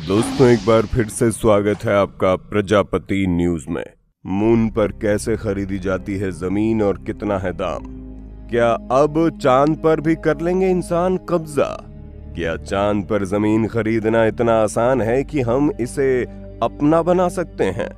दोस्तों, एक बार फिर से स्वागत है आपका प्रजापति न्यूज में। मून पर कैसे खरीदी जाती है जमीन और कितना है दाम? क्या अब चांद पर भी कर लेंगे इंसान कब्जा? क्या चांद पर जमीन खरीदना इतना आसान है कि हम इसे अपना बना सकते हैं?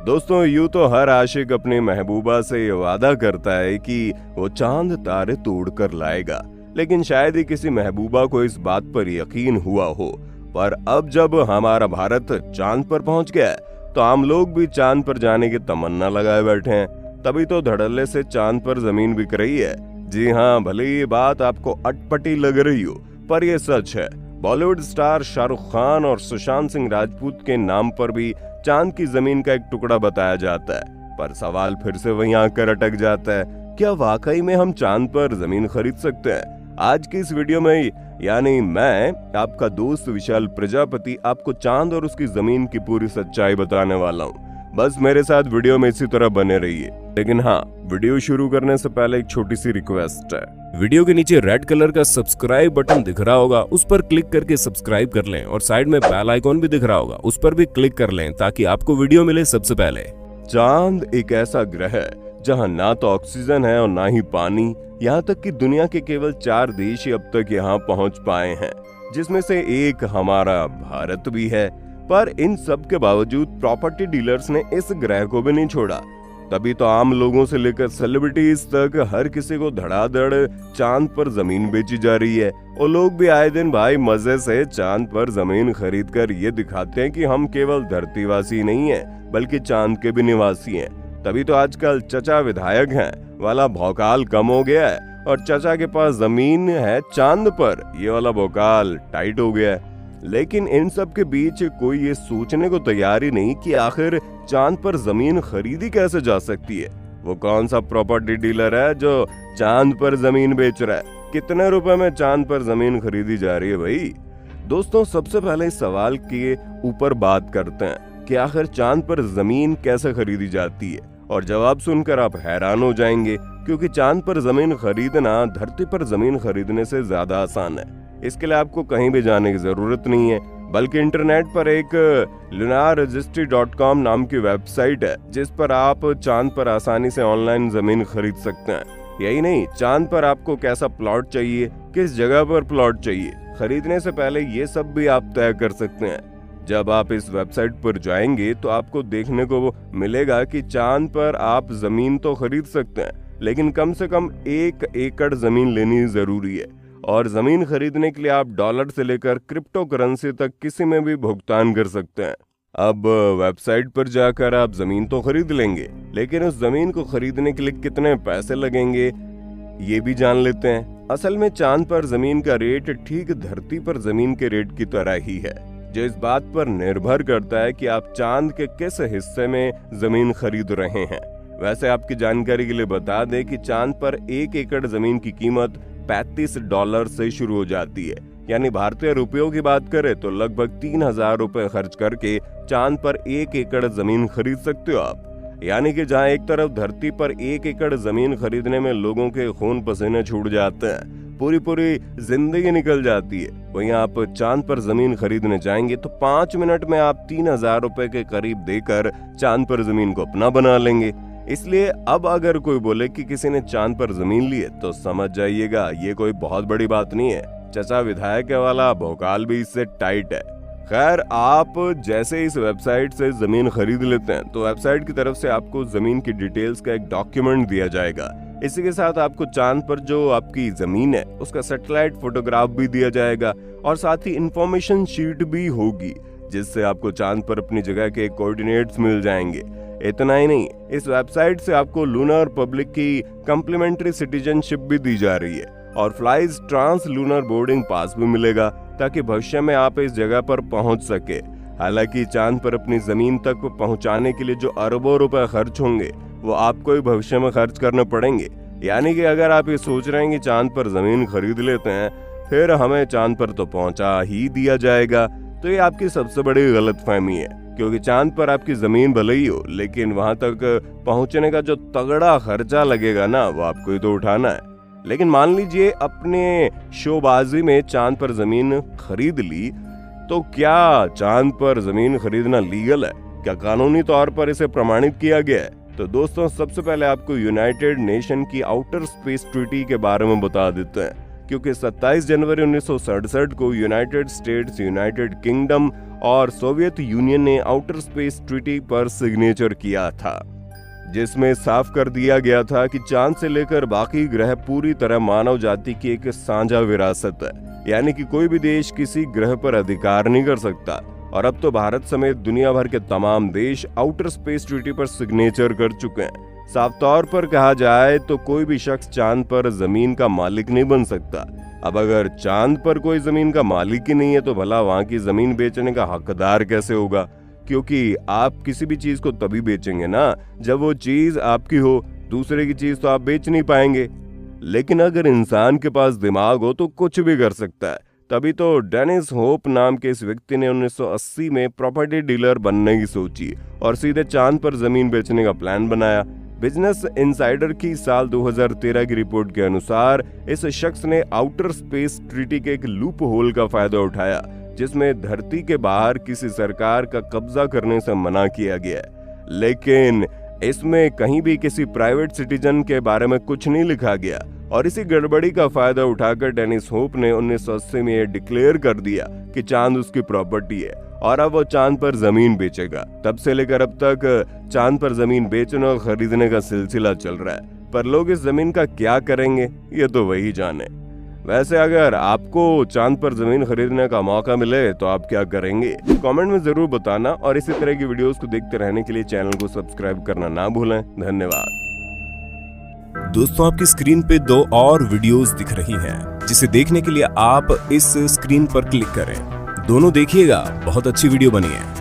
दोस्तों, यूं तो हर आशिक अपनी महबूबा से ये वादा करता है कि वो चांद तारे तोड़ कर लाएगा, लेकिन शायद ही किसी महबूबा को इस बात पर यकीन हुआ हो। पर अब जब हमारा भारत चांद पर पहुंच गया है तो आम लोग भी चांद पर जाने की तमन्ना लगाए बैठे हैं। तभी तो धड़ल्ले से चांद पर जमीन बिक रही है। जी हाँ, भले ये बात आपको अटपटी लग रही हो, पर ये सच है। बॉलीवुड स्टार शाहरुख खान और सुशांत सिंह राजपूत के नाम पर भी चांद की जमीन का एक टुकड़ा बताया जाता है। पर सवाल फिर से वहीं आकर अटक जाता है, क्या वाकई में हम चांद पर जमीन खरीद सकते हैं? आज की इस वीडियो में यानी मैं आपका दोस्त विशाल प्रजापति आपको चांद और उसकी जमीन की पूरी सच्चाई बताने वाला हूँ। बस मेरे साथ वीडियो में इसी तरह बने रहिए। लेकिन हाँ, वीडियो शुरू करने से पहले एक छोटी सी रिक्वेस्ट है। वीडियो के नीचे रेड कलर का सब्सक्राइब बटन दिख रहा होगा, उस पर क्लिक करके सब्सक्राइब कर लें और साइड में बेल आइकॉन भी दिख रहा होगा, उस पर भी क्लिक कर लें ताकि आपको वीडियो मिले सबसे पहले। चांद एक ऐसा ग्रह है जहाँ ना तो ऑक्सीजन है और ना ही पानी। यहाँ तक कि दुनिया के केवल 4 देश ही अब तक यहाँ पहुँच पाए हैं, जिसमें से एक हमारा भारत भी है। पर इन सब के बावजूद प्रॉपर्टी डीलर्स ने इस ग्रह को भी नहीं छोड़ा। तभी तो आम लोगों से लेकर सेलिब्रिटीज तक हर किसी को धड़ाधड़ चांद पर जमीन बेची जा रही है। और लोग भी आए दिन भाई मजे से चांद पर जमीन खरीद कर ये दिखाते हैं कि हम केवल धरतीवासी नहीं है बल्कि चांद के भी निवासी हैं। तभी तो आजकल चचा विधायक हैं वाला भौकाल कम हो गया है और चचा के पास जमीन है चांद पर ये वाला भौकाल टाइट हो गया है। लेकिन इन सब के बीच कोई ये सोचने को तैयार ही नहीं कि आखिर चांद पर जमीन खरीदी कैसे जा सकती है। वो कौन सा प्रॉपर्टी डीलर है जो चांद पर जमीन बेच रहा है? कितने रुपए में चांद पर जमीन खरीदी जा रही है भाई? दोस्तों, सबसे पहले इस सवाल के ऊपर बात करते हैं कि आखिर चांद पर जमीन कैसे खरीदी जाती है। और जवाब सुनकर आप हैरान हो जाएंगे, क्योंकि चांद पर जमीन खरीदना धरती पर जमीन खरीदने से ज्यादा आसान है। इसके लिए आपको कहीं भी जाने की जरूरत नहीं है, बल्कि इंटरनेट पर एक lunarregistry.com नाम की वेबसाइट है जिस पर आप चांद पर आसानी से ऑनलाइन जमीन खरीद सकते हैं। यही नहीं, चांद पर आपको कैसा प्लॉट चाहिए, किस जगह पर प्लॉट चाहिए, खरीदने से पहले ये सब भी आप तय कर सकते हैं। जब आप इस वेबसाइट पर जाएंगे तो आपको देखने को मिलेगा कि चांद पर आप जमीन तो खरीद सकते हैं, लेकिन कम से कम 1 एकड़ जमीन लेनी जरूरी है। और जमीन खरीदने के लिए आप डॉलर से लेकर क्रिप्टो करेंसी तक किसी में भी भुगतान कर सकते हैं। अब वेबसाइट पर जाकर आप जमीन तो खरीद लेंगे, लेकिन उस जमीन को खरीदने के लिए कितने पैसे लगेंगे ये भी जान लेते हैं। असल में चांद पर जमीन का रेट ठीक धरती पर जमीन के रेट की तरह ही है, जो इस बात पर निर्भर करता है कि आप चांद के किस हिस्से में जमीन खरीद रहे हैं। वैसे आपकी जानकारी के लिए बता दें कि चांद पर 1 एकड़ जमीन की कीमत $35 से शुरू हो जाती है। यानी भारतीय रुपयों की बात करें तो लगभग 3000 रुपए खर्च करके चांद पर 1 एकड़ जमीन खरीद सकते हो आप। यानी कि जहाँ एक तरफ धरती पर 1 एकड़ जमीन खरीदने में लोगों के खून पसीने छूट जाते हैं, पूरी जिंदगी निकल जाती है, वहीं आप चांद पर जमीन खरीदने जाएंगे तो 5 मिनट में आप 3000 रुपए के करीब देकर चांद पर जमीन को अपना बना लेंगे। इसलिए अब अगर कोई बोले कि किसी ने चांद पर जमीन ली है तो समझ जाइएगा ये कोई बहुत बड़ी बात नहीं है। चचा विधायक वाला भौकाल भी इससे टाइट है। खैर, आप जैसे इस वेबसाइट से जमीन खरीद लेते हैं तो वेबसाइट की तरफ से आपको जमीन की डिटेल्स का एक डॉक्यूमेंट दिया जाएगा। इसी के साथ आपको चांद पर जो आपकी जमीन है उसका सैटेलाइट फोटोग्राफ भी दिया जाएगा और साथ ही इंफॉर्मेशन शीट भी होगी, जिससे आपको चांद पर अपनी जगह के कोऑर्डिनेट्स मिल जाएंगे। इतना ही नहीं, इस वेबसाइट से आपको लूनर पब्लिक की कम्प्लीमेंट्री सिटीजनशिप भी दी जा रही है और flies trans lunar boarding pass भी मिलेगा, ताकि भविष्य में आप इस जगह पर पहुंच सके। हालांकि चांद पर अपनी जमीन तक पहुंचाने के लिए जो अरबों रुपए खर्च होंगे वो आपको ही भविष्य में खर्च करने पड़ेंगे। यानी कि अगर आप ये सोच रहे हैं कि चांद पर जमीन खरीद लेते हैं फिर हमें चांद पर तो पहुंचा ही दिया जाएगा, तो ये आपकी सबसे बड़ी गलतफहमी है। क्योंकि चांद पर आपकी जमीन भले ही हो, लेकिन वहां तक पहुंचने का जो तगड़ा खर्चा लगेगा ना वो आपको ही तो उठाना है। लेकिन मान लीजिए अपने शोबाजी में चांद पर जमीन खरीद ली तो क्या चांद पर जमीन खरीदना लीगल है? क्या कानूनी तौर पर इसे प्रमाणित किया गया है? तो दोस्तों, सबसे पहले आपको यूनाइटेड नेशन की आउटर स्पेस ट्रीटी के बारे में बता देते हैं, क्योंकि 27 जनवरी 1967 को यूनाइटेड स्टेट्स, यूनाइटेड किंगडम और सोवियत यूनियन ने आउटर स्पेस ट्रीटी पर सिग्नेचर किया था, जिसमें साफ कर दिया गया था कि चांद से लेकर बाकी ग्रह पूरी तरह मानव जाति की एक साझा विरासत है, यानी कि कोई भी देश किसी ग्रह पर अधिकार नहीं कर सकता। और अब तो भारत समेत दुनिया भर के तमाम देश आउटर स्पेस ट्रीटी पर सिग्नेचर कर चुके हैं। साफ तौर पर कहा जाए तो कोई भी शख्स चांद पर जमीन का मालिक नहीं बन सकता। अब अगर चांद पर कोई जमीन का मालिक ही नहीं है तो भला वहां की जमीन बेचने का हकदार कैसे होगा? क्योंकि आप किसी भी चीज को तभी बेचेंगे ना जब वो चीज आपकी हो, दूसरे की चीज तो आप बेच नहीं पाएंगे। लेकिन अगर इंसान के पास दिमाग हो तो कुछ भी कर सकता है। तभी तो डेनिस होप नाम के इस व्यक्ति ने 1980 में प्रॉपर्टी डीलर बनने की सोची और सीधे चांद पर जमीन बेचने का प्लान बनाया। बिजनेस इनसाइडर की साल 2013 की रिपोर्ट के अनुसार इस शख्स ने आउटर स्पेस ट्रीटी के एक लूप होल का फायदा उठाया, जिसमें धरती के बाहर किसी सरकार का कब्जा करने से मना किया गया। लेकिन इसमें कहीं भी किसी प्राइवेट सिटीजन के बारे में कुछ नहीं लिखा गया और इसी गड़बड़ी का फायदा उठाकर डेनिस होप ने 1980 में यह डिक्लेयर कर दिया कि चांद उसकी प्रॉपर्टी है और अब वो चांद पर जमीन बेचेगा। तब से लेकर अब तक चांद पर जमीन बेचने और खरीदने का सिलसिला चल रहा है, पर लोग इस जमीन का क्या करेंगे ये तो वही जाने। वैसे अगर आपको चांद पर जमीन खरीदने का मौका मिले तो आप क्या करेंगे? कमेंट में जरूर बताना और इसी तरह की वीडियोस को देखते रहने के लिए चैनल को सब्सक्राइब करना ना भूलें। धन्यवाद। दोस्तों, आपकी स्क्रीन पे 2 और वीडियोस दिख रही हैं, जिसे देखने के लिए आप इस स्क्रीन पर क्लिक करें। दोनों देखिएगा, बहुत अच्छी वीडियो बनी है।